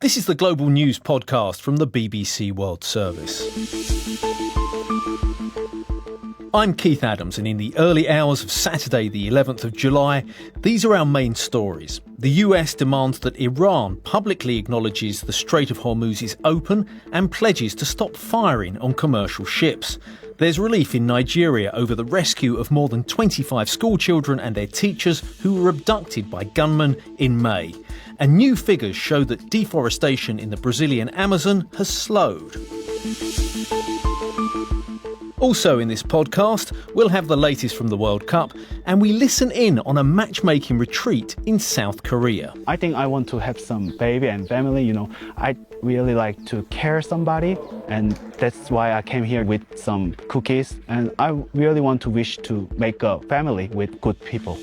This is the Global News Podcast from the BBC World Service. I'm Keith Adams, and in the early hours of Saturday the 11th of July, these are our main stories. The US demands that Iran publicly acknowledges the Strait of Hormuz is open and pledges to stop firing on commercial ships. There's relief in Nigeria over the rescue of more than 25 schoolchildren and their teachers who were abducted by gunmen in May. And new figures show that deforestation in the Brazilian Amazon has slowed. Also in this podcast, we'll have the latest from the World Cup, and we listen in on a matchmaking retreat in South Korea. I think I want to have some baby and family, I really like to care somebody, and that's why I came here with some cookies, and I really want to wish to make a family with good people.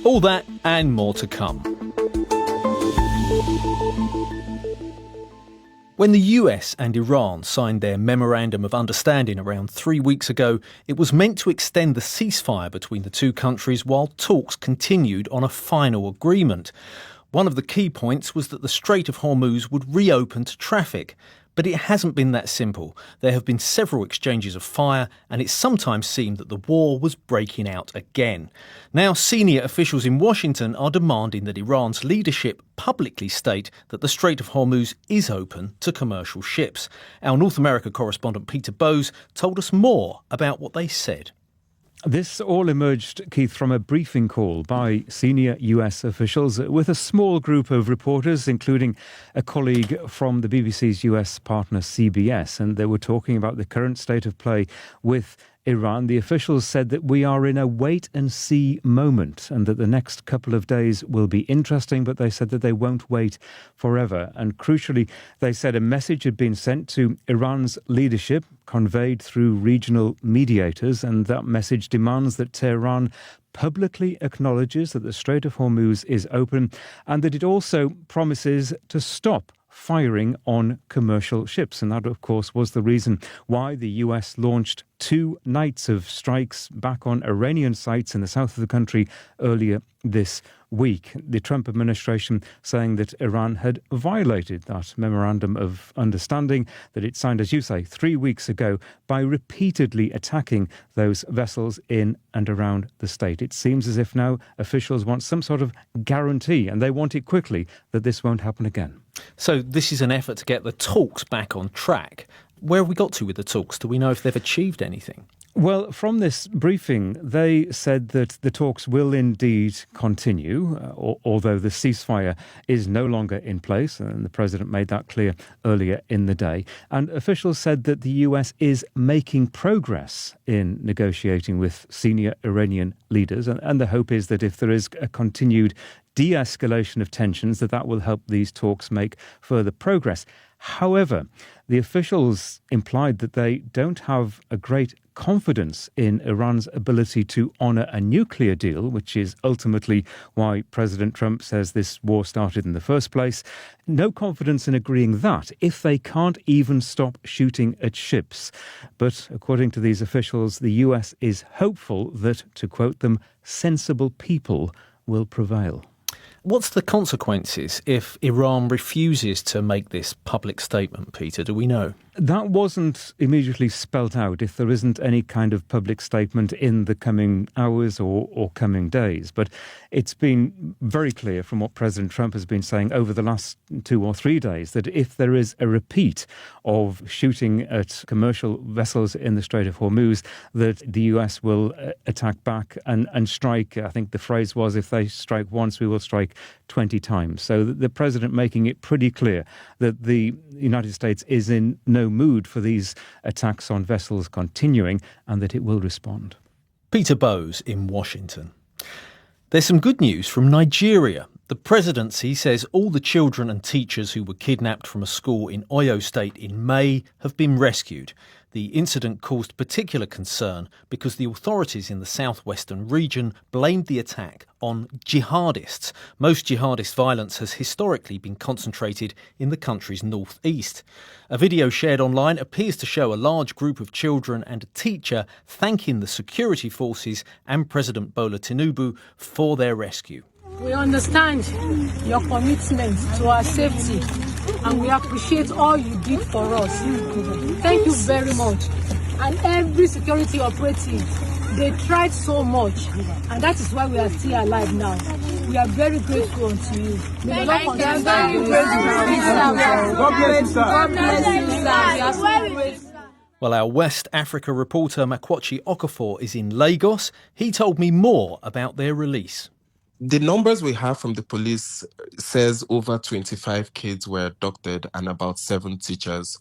All that and more to come. When the US and Iran signed their Memorandum of Understanding around 3 weeks ago, it was meant to extend the ceasefire between the two countries while talks continued on a final agreement. One of the key points was that the Strait of Hormuz would reopen to traffic. But it hasn't been that simple. There have been several exchanges of fire, and it sometimes seemed that the war was breaking out again. Now, senior officials in Washington are demanding that Iran's leadership publicly state that the Strait of Hormuz is open to commercial ships. Our North America correspondent Peter Bowes told us more about what they said. This all emerged, Keith, from a briefing call by senior US officials with a small group of reporters, including a colleague from the BBC's US partner CBS, and they were talking about the current state of play with Iran. The officials said that we are in a wait-and-see moment and that the next couple of days will be interesting, but they said that they won't wait forever. And crucially, they said a message had been sent to Iran's leadership, conveyed through regional mediators, and that message demands that Tehran publicly acknowledges that the Strait of Hormuz is open and that it also promises to stop firing on commercial ships. And that, of course, was the reason why the US launched 2 nights of strikes back on Iranian sites in the south of the country earlier this week. The Trump administration saying that Iran had violated that Memorandum of Understanding that it signed, as you say, 3 weeks ago by repeatedly attacking those vessels in and around the state. It seems as if now officials want some sort of guarantee, and they want it quickly, that this won't happen again. So this is an effort to get the talks back on track. Where have we got to with the talks? Do we know if they've achieved anything? Well, from this briefing, they said that the talks will indeed continue, although the ceasefire is no longer in place, and the president made that clear earlier in the day. And officials said that the US is making progress in negotiating with senior Iranian leaders, and the hope is that if there is a continued de-escalation of tensions, that will help these talks make further progress. However, the officials implied that they don't have a great confidence in Iran's ability to honour a nuclear deal, which is ultimately why President Trump says this war started in the first place. No confidence in agreeing that if they can't even stop shooting at ships. But according to these officials, the US is hopeful that, to quote them, sensible people will prevail. What's the consequences if Iran refuses to make this public statement, Peter? Do we know? That wasn't immediately spelt out if there isn't any kind of public statement in the coming hours or coming days. But it's been very clear from what President Trump has been saying over the last 2 or 3 days that if there is a repeat of shooting at commercial vessels in the Strait of Hormuz, that the US will attack back and strike. I think the phrase was, if they strike once, we will strike 20 times. So the president making it pretty clear that the United States is in no mood for these attacks on vessels continuing and that it will respond. Peter Bowes in Washington. There's some good news from Nigeria. The presidency says all the children and teachers who were kidnapped from a school in Oyo State in May have been rescued. The incident caused particular concern because the authorities in the southwestern region blamed the attack on jihadists. Most jihadist violence has historically been concentrated in the country's northeast. A video shared online appears to show a large group of children and a teacher thanking the security forces and President Bola Tinubu for their rescue. We understand your commitment to our safety and we appreciate all you did for us. Thank you very much. And every security operative, they tried so much and that is why we are still alive now. We are very grateful unto you. May the Lord continue to be grateful. God bless you, sir. God bless you, sir. We are so grateful. Well, our West Africa reporter Makwachi Okafor is in Lagos. He told me more about their release. The numbers we have from the police says over 25 kids were abducted and about 7 teachers.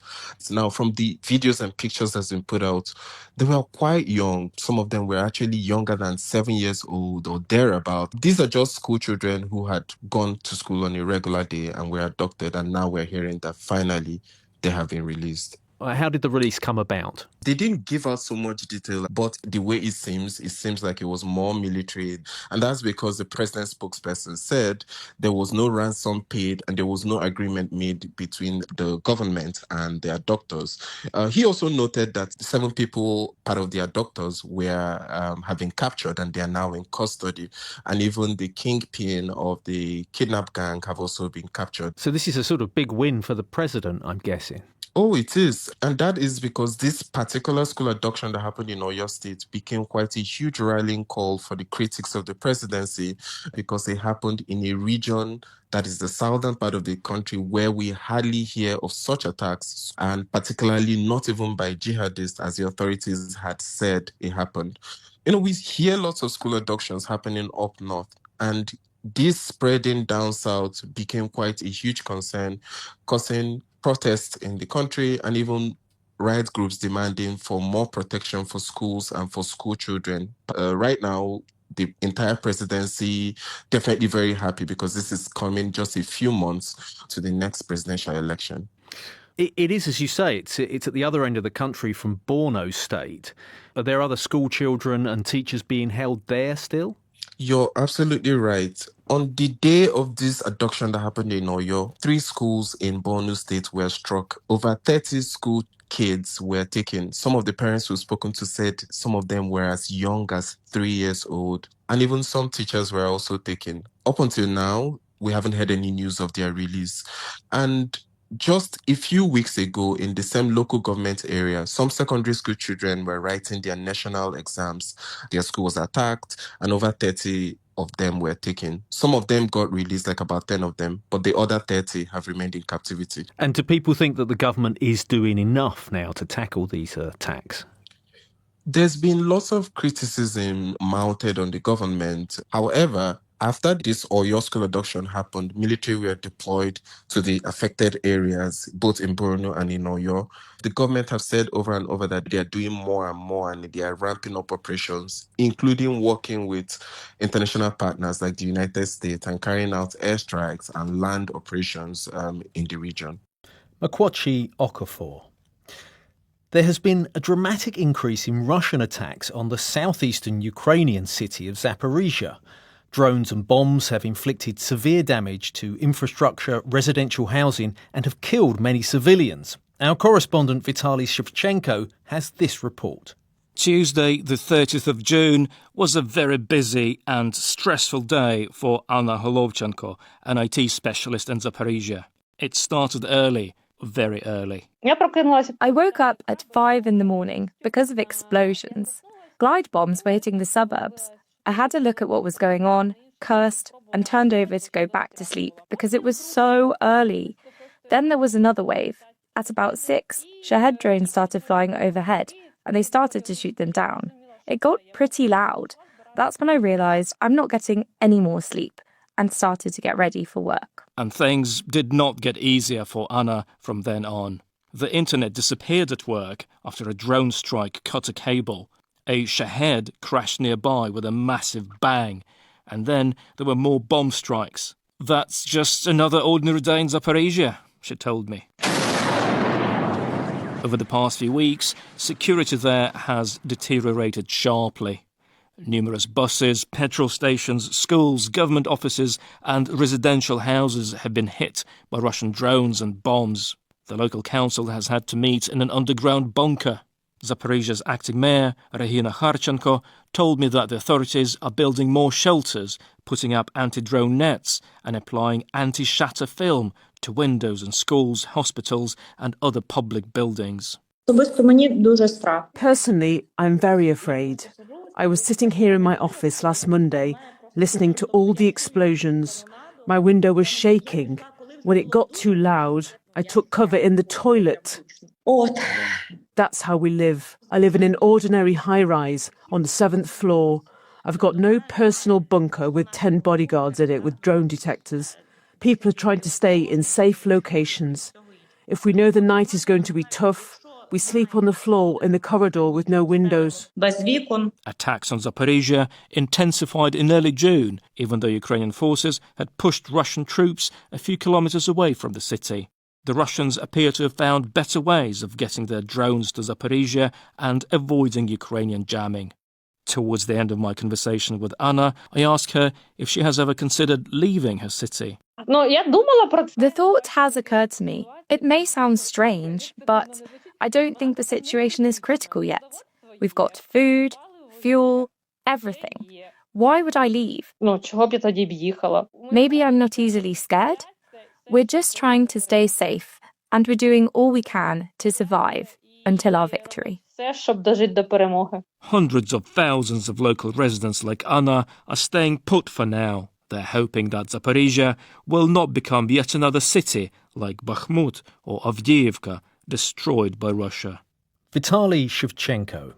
Now, from the videos and pictures that's been put out, they were quite young. Some of them were actually younger than 7 years old or thereabout. These are just school children who had gone to school on a regular day and were abducted, and now we're hearing that finally they have been released. How did the release come about? They didn't give out so much detail, but the way it seems like it was more military. And that's because the president's spokesperson said there was no ransom paid and there was no agreement made between the government and the abductors. He also noted that 7 people, part of the abductors, have been captured and they are now in custody. And even the kingpin of the kidnap gang have also been captured. So this is a sort of big win for the president, I'm guessing. Oh, it is. And that is because this particular school abduction that happened in Oyo State became quite a huge rallying call for the critics of the presidency because it happened in a region that is the southern part of the country where we hardly hear of such attacks, and particularly not even by jihadists, as the authorities had said it happened. We hear lots of school abductions happening up north, and this spreading down south became quite a huge concern, causing protests in the country and even riot groups demanding for more protection for schools and for school children. Right now, the entire presidency definitely very happy because this is coming just a few months to the next presidential election. It is, as you say, it's at the other end of the country from Borno State. Are there other school children and teachers being held there still? You're absolutely right. On the day of this abduction that happened in Oyo, 3 schools in Borno State were struck. Over 30 school kids were taken. Some of the parents we've spoken to said some of them were as young as 3 years old. And even some teachers were also taken. Up until now, we haven't heard any news of their release. And just a few weeks ago, in the same local government area, some secondary school children were writing their national exams. Their school was attacked, and over 30 of them were taken. Some of them got released, like about 10 of them, but the other 30 have remained in captivity. And do people think that the government is doing enough now to tackle these attacks? There's been lots of criticism mounted on the government. However, after this Oyo school abduction happened, military were deployed to the affected areas, both in Borno and in Oyo. The government have said over and over that they are doing more and more and they are ramping up operations, including working with international partners like the United States and carrying out airstrikes and land operations in the region. Makwachi Okafor. There has been a dramatic increase in Russian attacks on the southeastern Ukrainian city of Zaporizhia. Drones and bombs have inflicted severe damage to infrastructure, residential housing, and have killed many civilians. Our correspondent Vitaly Shevchenko has this report. Tuesday, the 30th of June, was a very busy and stressful day for Anna Holovchenko, an IT specialist in Zaporizhia. It started early, very early. I woke up at 5 in the morning because of explosions. Glide bombs were hitting the suburbs. I had a look at what was going on, cursed, and turned over to go back to sleep because it was so early. Then there was another wave. At about 6, Shahed drones started flying overhead, and they started to shoot them down. It got pretty loud. That's when I realised I'm not getting any more sleep and started to get ready for work. And things did not get easier for Anna from then on. The internet disappeared at work after a drone strike cut a cable. A Shahed crashed nearby with a massive bang, and then there were more bomb strikes. That's just another ordinary day in Zaporizhia, she told me. Over the past few weeks, security there has deteriorated sharply. Numerous buses, petrol stations, schools, government offices and residential houses have been hit by Russian drones and bombs. The local council has had to meet in an underground bunker. Zaporizhia's acting mayor, Regina Kharchenko, told me that the authorities are building more shelters, putting up anti-drone nets and applying anti-shatter film to windows in schools, hospitals and other public buildings. Personally, I'm very afraid. I was sitting here in my office last Monday, listening to all the explosions. My window was shaking. When it got too loud, I took cover in the toilet. That's how we live. I live in an ordinary high-rise on the 7th floor. I've got no personal bunker with 10 bodyguards in it with drone detectors. People are trying to stay in safe locations. If we know the night is going to be tough, we sleep on the floor in the corridor with no windows. Attacks on Zaporizhia intensified in early June, even though Ukrainian forces had pushed Russian troops a few kilometres away from the city. The Russians appear to have found better ways of getting their drones to Zaporizhia and avoiding Ukrainian jamming. Towards the end of my conversation with Anna, I asked her if she has ever considered leaving her city. The thought has occurred to me. It may sound strange, but I don't think the situation is critical yet. We've got food, fuel, everything. Why would I leave? Maybe I'm not easily scared. We're just trying to stay safe, and we're doing all we can to survive until our victory. Hundreds of thousands of local residents like Anna are staying put for now. They're hoping that Zaporizhia will not become yet another city like Bakhmut or Avdiivka, destroyed by Russia. Vitaly Shevchenko.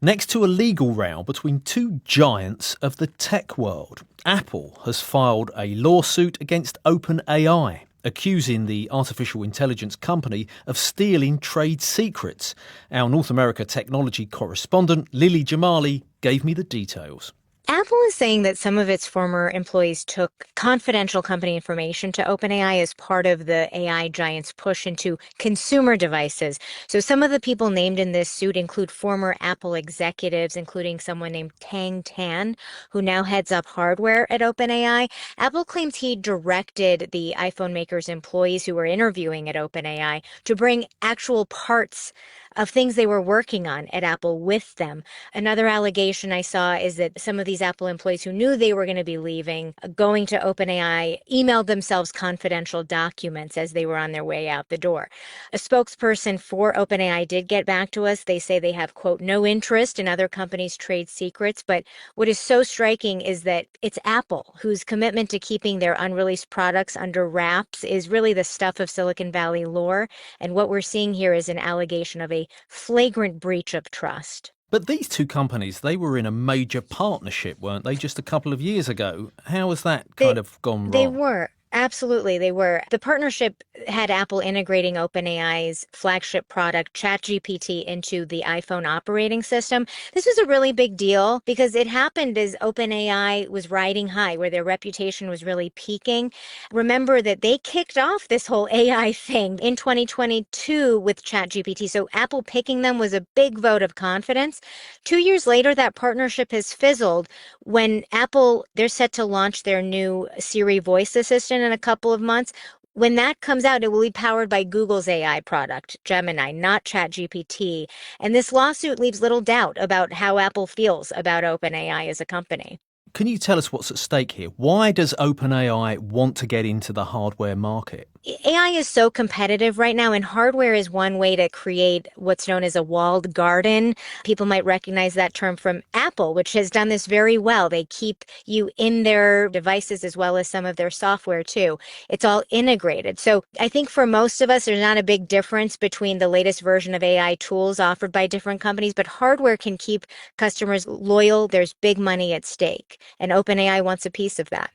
Next to a legal row between two giants of the tech world, Apple has filed a lawsuit against OpenAI, accusing the artificial intelligence company of stealing trade secrets. Our North America technology correspondent, Lily Jamali, gave me the details. Apple is saying that some of its former employees took confidential company information to OpenAI as part of the AI giant's push into consumer devices. So some of the people named in this suit include former Apple executives, including someone named Tang Tan, who now heads up hardware at OpenAI. Apple claims he directed the iPhone maker's employees who were interviewing at OpenAI to bring actual parts of things they were working on at Apple with them. Another allegation I saw is that some of these Apple employees who knew they were going to be leaving, going to OpenAI, emailed themselves confidential documents as they were on their way out the door. A spokesperson for OpenAI did get back to us. They say they have, quote, no interest in other companies' trade secrets. But what is so striking is that it's Apple, whose commitment to keeping their unreleased products under wraps is really the stuff of Silicon Valley lore. And what we're seeing here is an allegation of a flagrant breach of trust. But these two companies, they were in a major partnership, weren't they, just a couple of years ago? How has that kind of gone wrong? They were. Absolutely, they were. The partnership had Apple integrating OpenAI's flagship product, ChatGPT, into the iPhone operating system. This was a really big deal because it happened as OpenAI was riding high, where their reputation was really peaking. Remember that they kicked off this whole AI thing in 2022 with ChatGPT. So Apple picking them was a big vote of confidence. 2 years later, that partnership has fizzled when Apple, they're set to launch their new Siri voice assistant in a couple of months. When that comes out, it will be powered by Google's AI product, Gemini, not ChatGPT. And this lawsuit leaves little doubt about how Apple feels about OpenAI as a company. Can you tell us what's at stake here? Why does OpenAI want to get into the hardware market? AI is so competitive right now, and hardware is one way to create what's known as a walled garden. People might recognize that term from Apple, which has done this very well. They keep you in their devices as well as some of their software too. It's all integrated. So I think for most of us, there's not a big difference between the latest version of AI tools offered by different companies, but hardware can keep customers loyal. There's big money at stake, and OpenAI wants a piece of that.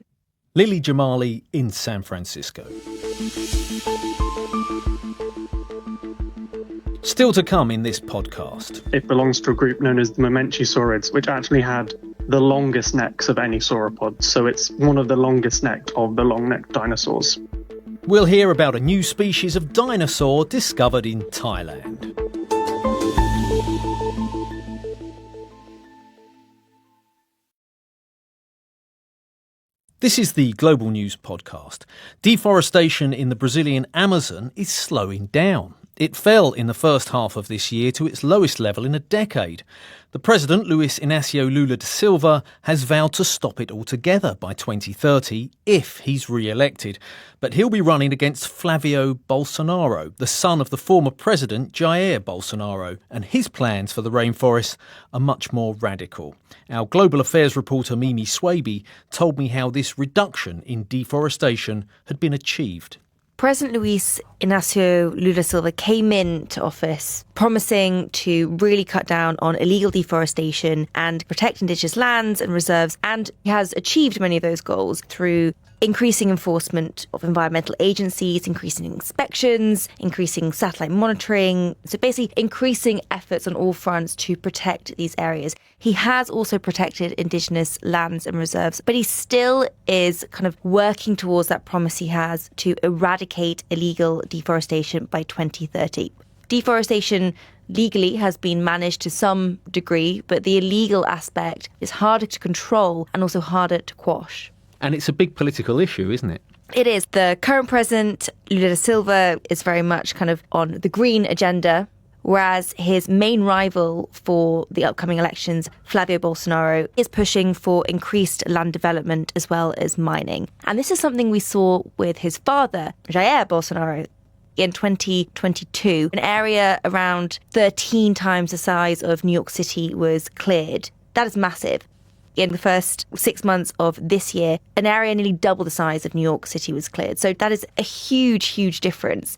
Lily Jamali in San Francisco. Still to come in this podcast. It belongs to a group known as the Mamenchisaurids, which actually had the longest necks of any sauropod. So it's one of the longest necked of the long-necked dinosaurs. We'll hear about a new species of dinosaur discovered in Thailand. This is the Global News Podcast. Deforestation in the Brazilian Amazon is slowing down. It fell in the first half of this year to its lowest level in a decade. The president, Luis Inácio Lula da Silva, has vowed to stop it altogether by 2030 if he's re-elected. But he'll be running against Flavio Bolsonaro, the son of the former president Jair Bolsonaro, and his plans for the rainforests are much more radical. Our global affairs reporter Mimi Swaby told me how this reduction in deforestation had been achieved. President Luis Inácio Lula da Silva came into office promising to really cut down on illegal deforestation and protect indigenous lands and reserves, and he has achieved many of those goals through increasing enforcement of environmental agencies, increasing inspections, increasing satellite monitoring, so basically increasing efforts on all fronts to protect these areas. He has also protected indigenous lands and reserves, but he still is kind of working towards that promise he has to eradicate illegal deforestation by 2030. Deforestation legally has been managed to some degree, but the illegal aspect is harder to control and also harder to quash. And it's a big political issue, isn't it? It is. The current president, Lula da Silva, is very much kind of on the green agenda, whereas his main rival for the upcoming elections, Flavio Bolsonaro, is pushing for increased land development as well as mining. And this is something we saw with his father, Jair Bolsonaro. In 2022, an area around 13 times the size of New York City was cleared. That is massive. In the first 6 months of this year, an area nearly double the size of New York City was cleared. So that is a huge, huge difference.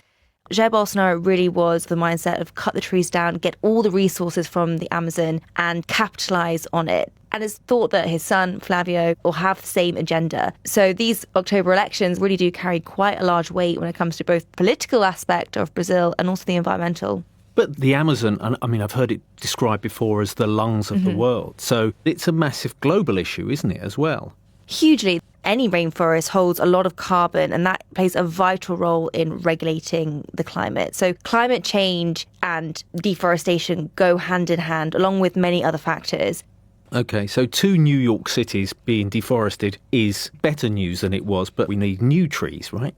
Jair Bolsonaro really was the mindset of cut the trees down, get all the resources from the Amazon and capitalise on it. And has thought that his son, Flavio, will have the same agenda. So these October elections really do carry quite a large weight when it comes to both the political aspect of Brazil and also the environmental. But the Amazon, I mean, I've heard it described before as the lungs of the world. So it's a massive global issue, isn't it, as well? Hugely. Any rainforest holds a lot of carbon, and that plays a vital role in regulating the climate. So climate change and deforestation go hand in hand, along with many other factors. OK, so 2 New York cities being deforested is better news than it was, but we need new trees, right?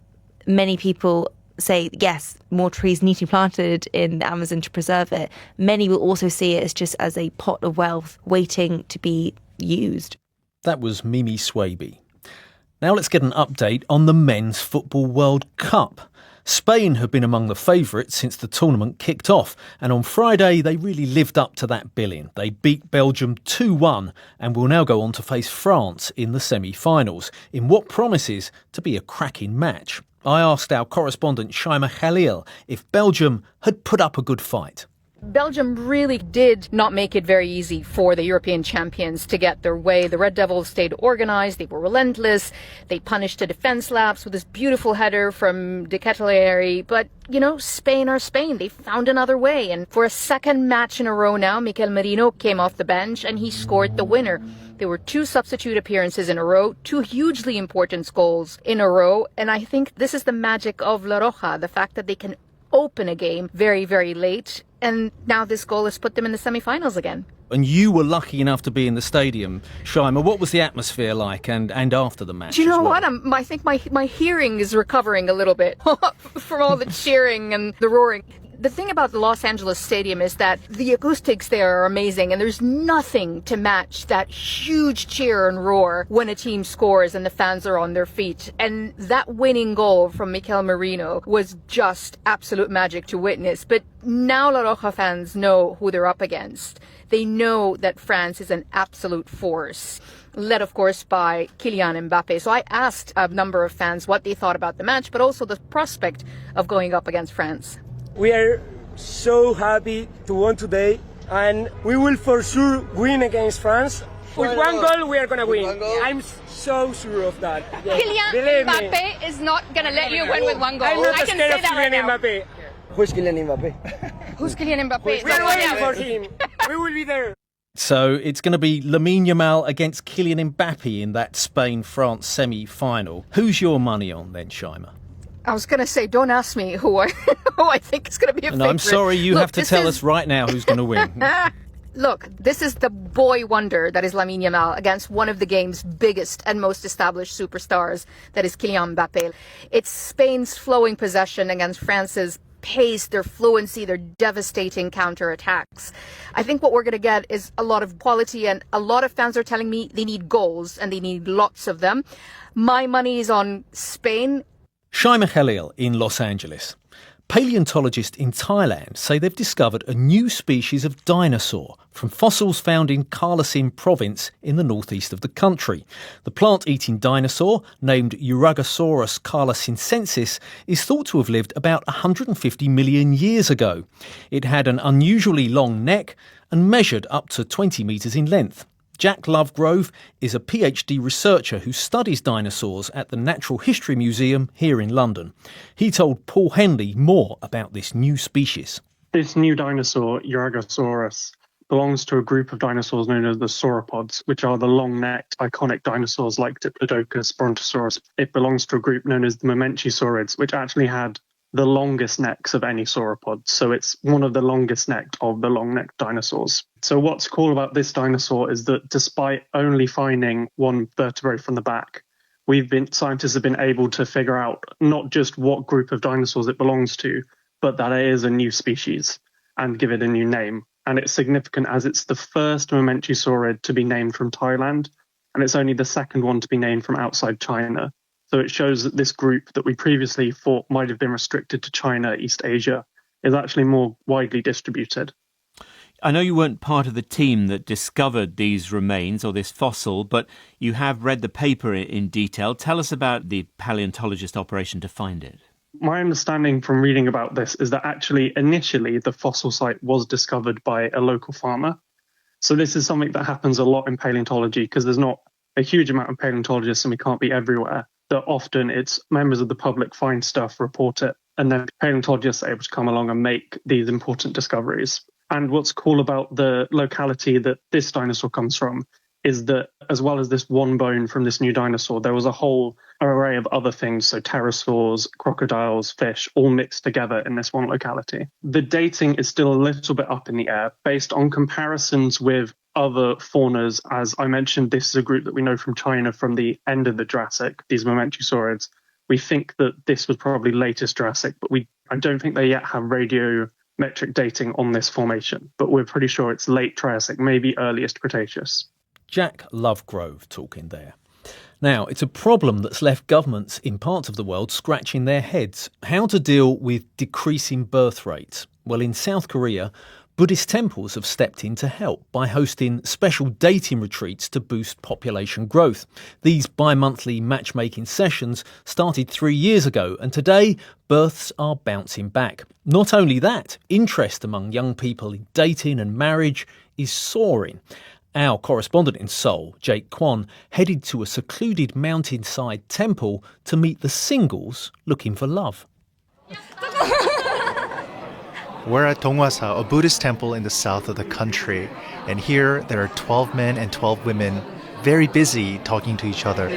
Many people say, yes, more trees need to be planted in the Amazon to preserve it. Many will also see it as just as a pot of wealth waiting to be used. That was Mimi Swaby. Now let's get an update on the Men's Football World Cup. Spain have been among the favourites since the tournament kicked off, and on Friday they really lived up to that billing. They beat Belgium 2-1 and will now go on to face France in the semi-finals, in what promises to be a cracking match. I asked our correspondent Shaima Khalil if Belgium had put up a good fight. Belgium really did not make it very easy for the European champions to get their way. The Red Devils stayed organised, they were relentless, they punished a defence lapse with this beautiful header from De Ketelaere. But, you know, Spain are Spain. They found another way. And for a second match in a row now, Mikel Merino came off the bench and he scored the winner. There were 2 substitute appearances in a row, 2 hugely important goals in a row. And I think this is the magic of La Roja, the fact that they can open a game very, very late. And now this goal has put them in the semi-finals again. And you were lucky enough to be in the stadium, Shaima. What was the atmosphere like and after the match? Do you know what? I think my hearing is recovering a little bit from all the cheering and the roaring. The thing about the Los Angeles Stadium is that the acoustics there are amazing, and there's nothing to match that huge cheer and roar when a team scores and the fans are on their feet. And that winning goal from Mikel Merino was just absolute magic to witness. But now La Roja fans know who they're up against. They know that France is an absolute force, led, of course, by Kylian Mbappe. So I asked a number of fans what they thought about the match, but also the prospect of going up against France. We are so happy to win today, and we will for sure win against France. With 1 goal, we are going to win. I'm so sure of that. Kylian Mbappe is not going to let you win with 1 goal. I'm not I can say that right now. Mbappe. Who's Kylian Mbappe? Who's Kylian Mbappe? We are waiting for him. We will be there. So it's going to be Lamine Yamal against Kylian Mbappe in that Spain-France semi-final. Who's your money on then, Shaima? I was going to say, don't ask me who I think is going to be a favorite. No, I'm sorry, you have to tell us right now who's going to win. Look, this is the boy wonder that is Lamine Yamal against one of the game's biggest and most established superstars, that is Kylian Mbappe. It's Spain's flowing possession against France's pace, their fluency, their devastating counterattacks. I think what we're going to get is a lot of quality, and a lot of fans are telling me they need goals and they need lots of them. My money is on Spain. Shaima Khalil in Los Angeles. Paleontologists in Thailand say they've discovered a new species of dinosaur from fossils found in Kalasin province in the northeast of the country. The plant-eating dinosaur, named Eurygosaurus kalasinensis, is thought to have lived about 150 million years ago. It had an unusually long neck and measured up to 20 metres in length. Jack Lovegrove is a PhD researcher who studies dinosaurs at the Natural History Museum here in London. He told Paul Henley more about this new species. This new dinosaur, Eurygosaurus, belongs to a group of dinosaurs known as the sauropods, which are the long-necked, iconic dinosaurs like Diplodocus, Brontosaurus. It belongs to a group known as the mamentiosaurids, which actually had the longest necks of any sauropod. So it's one of the longest necked of the long-necked dinosaurs. So what's cool about this dinosaur is that despite only finding one vertebrae from the back, scientists have been able to figure out not just what group of dinosaurs it belongs to, but that it is a new species and give it a new name. And it's significant as it's the first mamentosaurid to be named from Thailand, and it's only the second one to be named from outside China. So it shows that this group that we previously thought might have been restricted to China, East Asia, is actually more widely distributed. I know you weren't part of the team that discovered these remains or this fossil, but you have read the paper in detail. Tell us about the paleontologist operation to find it. My understanding from reading about this is that actually initially the fossil site was discovered by a local farmer. So this is something that happens a lot in paleontology because there's not a huge amount of paleontologists and we can't be everywhere. That often it's members of the public find stuff, report it, and then paleontologists are able to come along and make these important discoveries. And what's cool about the locality that this dinosaur comes from is that as well as this one bone from this new dinosaur, there was a whole array of other things, so pterosaurs, crocodiles, fish, all mixed together in this one locality. The dating is still a little bit up in the air based on comparisons with other faunas. As I mentioned, this is a group that we know from China from the end of the Jurassic, these mamentiosaurids. We think that this was probably latest Jurassic, but I don't think they yet have radiometric dating on this formation, but we're pretty sure it's late Triassic, maybe earliest Cretaceous. Jack Lovegrove talking there. Now, it's a problem that's left governments in parts of the world scratching their heads. How to deal with decreasing birth rates? Well, in South Korea, Buddhist temples have stepped in to help by hosting special dating retreats to boost population growth. These bi-monthly matchmaking sessions started 3 years ago, and today births are bouncing back. Not only that, interest among young people in dating and marriage is soaring. Our correspondent in Seoul, Jake Kwon, headed to a secluded mountainside temple to meet the singles looking for love. We're at Donghwasa, a Buddhist temple in the south of the country. And here there are 12 men and 12 women, very busy talking to each other.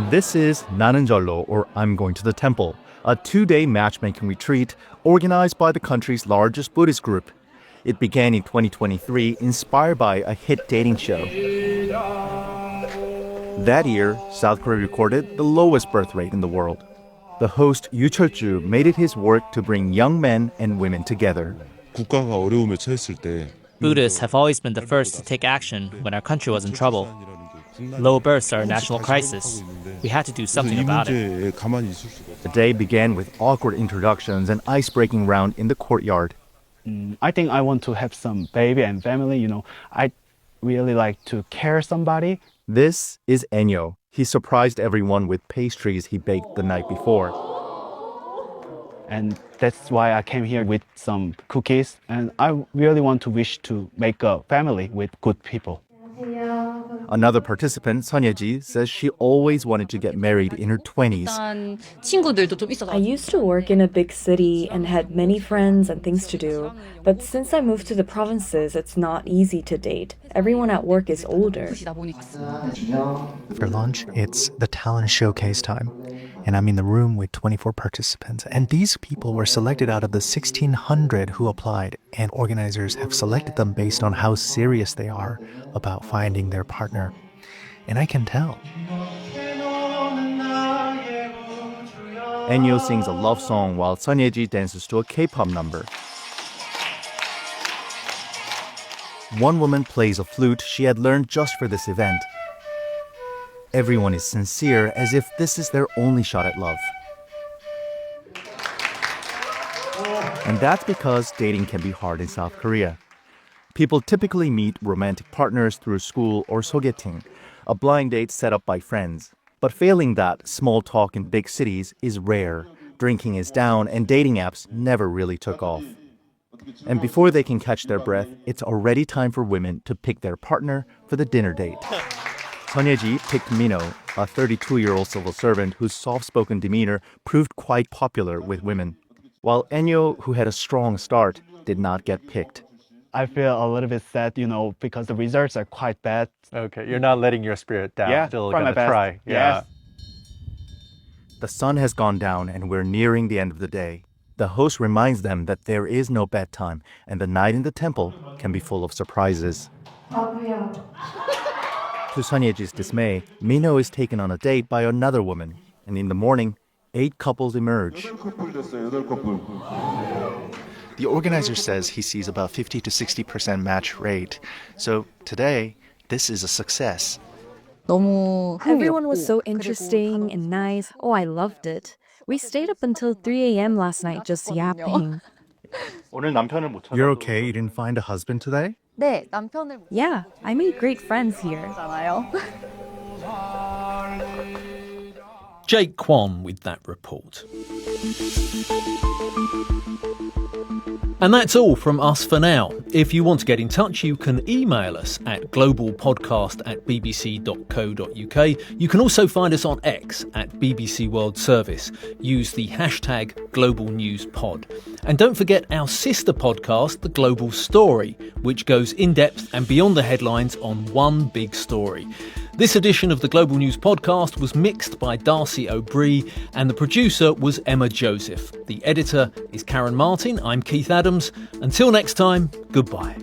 This is 나는 절로, or I'm going to the temple, a 2-day matchmaking retreat organized by the country's largest Buddhist group. It began in 2023, inspired by a hit dating show. That year, South Korea recorded the lowest birth rate in the world. The host Yoo Chul-ju made it his work to bring young men and women together. Buddhists have always been the first to take action when our country was in trouble. Low births are a national crisis. We had to do something about it. The day began with awkward introductions and ice-breaking round in the courtyard. I think I want to have some baby and family. I really like to care somebody. This is Enyo. He surprised everyone with pastries he baked the night before. And that's why I came here with some cookies. And I really want to wish to make a family with good people. Another participant, Sonyeji, says she always wanted to get married in her 20s. I used to work in a big city and had many friends and things to do. But since I moved to the provinces, it's not easy to date. Everyone at work is older. For lunch, it's the talent showcase time. And I'm in the room with 24 participants. And these people were selected out of the 1,600 who applied. And organizers have selected them based on how serious they are about finding their partner. And I can tell. Enyo sings a love song while Son Ye-ji dances to a K-pop number. One woman plays a flute she had learned just for this event. Everyone is sincere, as if this is their only shot at love. And that's because dating can be hard in South Korea. People typically meet romantic partners through school or sogeting, a blind date set up by friends. But failing that, small talk in big cities is rare. Drinking is down and dating apps never really took off. And before they can catch their breath, it's already time for women to pick their partner for the dinner date. Son Ye-ji picked Mino, a 32-year-old civil servant whose soft-spoken demeanor proved quite popular with women. While Enyo, who had a strong start, did not get picked. I feel a little bit sad, because the results are quite bad. Okay, you're not letting your spirit down. Yeah, Still try gonna my best. try. Yes. The sun has gone down and we're nearing the end of the day. The host reminds them that there is no bedtime and the night in the temple can be full of surprises. To Son Ye-ji's dismay, Mino is taken on a date by another woman, and in the morning, 8 couples emerge. The organizer says he sees about 50 to 60% match rate. So today, this is a success. Everyone was so interesting and nice. Oh, I loved it. We stayed up until 3 a.m. last night just yapping. You're okay? You didn't find a husband today? Yeah, I made great friends here. Jake Kwan with that report. And that's all from us for now. If you want to get in touch, you can email us at globalpodcast@bbc.co.uk. You can also find us on X at BBC World Service. Use the hashtag #GlobalNewsPod. And don't forget our sister podcast, The Global Story, which goes in depth and beyond the headlines on one big story. This edition of the Global News Podcast was mixed by Darcy O'Bree and the producer was Emma Joseph. The editor is Karen Martin. I'm Keith Adams. Until next time, goodbye.